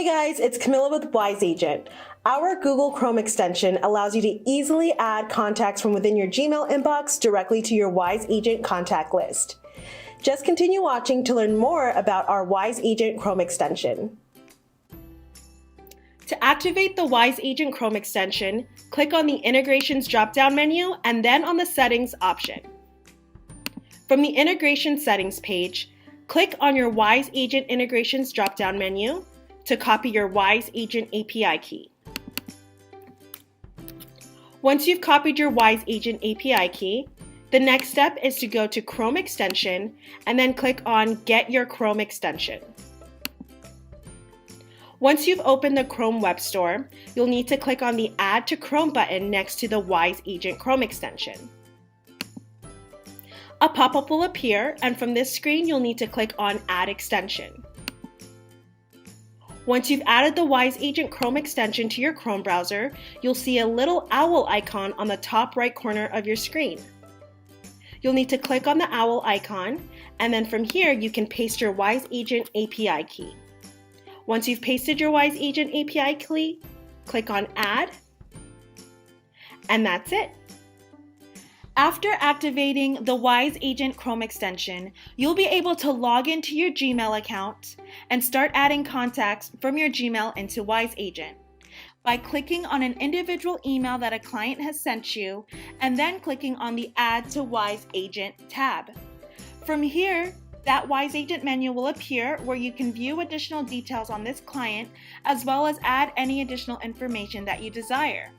Hey guys, it's Camilla with Wise Agent. Our Google Chrome extension allows you to easily add contacts from within your Gmail inbox directly to your Wise Agent contact list. Just continue watching to learn more about our Wise Agent Chrome extension. To activate the Wise Agent Chrome extension, click on the Integrations drop-down menu and then on the Settings option. From the Integration Settings page, click on your Wise Agent Integrations drop-down menu to copy your Wise Agent API key. Once you've copied your Wise Agent API key, the next step is to go to Chrome Extension and then click on Get Your Chrome Extension. Once you've opened the Chrome Web Store, you'll need to click on the Add to Chrome button next to the Wise Agent Chrome extension. A pop-up will appear, and from this screen, you'll need to click on Add Extension. Once you've added the Wise Agent Chrome extension to your Chrome browser, you'll see a little owl icon on the top right corner of your screen. You'll need to click on the owl icon, and then from here, you can paste your Wise Agent API key. Once you've pasted your Wise Agent API key, click on Add, and that's it. After activating the Wise Agent Chrome extension, you'll be able to log into your Gmail account and start adding contacts from your Gmail into Wise Agent by clicking on an individual email that a client has sent you and then clicking on the Add to Wise Agent tab. From here, that Wise Agent menu will appear where you can view additional details on this client as well as add any additional information that you desire.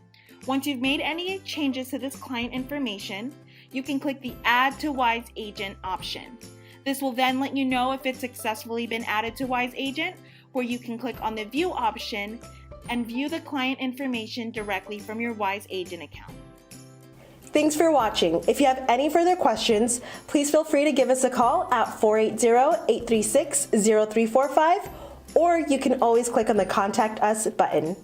Once you've made any changes to this client information, you can click the Add to Wise Agent option. This will then let you know if it's successfully been added to Wise Agent, where you can click on the View option and view the client information directly from your Wise Agent account. Thanks for watching. If you have any further questions, please feel free to give us a call at 480-836-0345, or you can always click on the Contact Us button.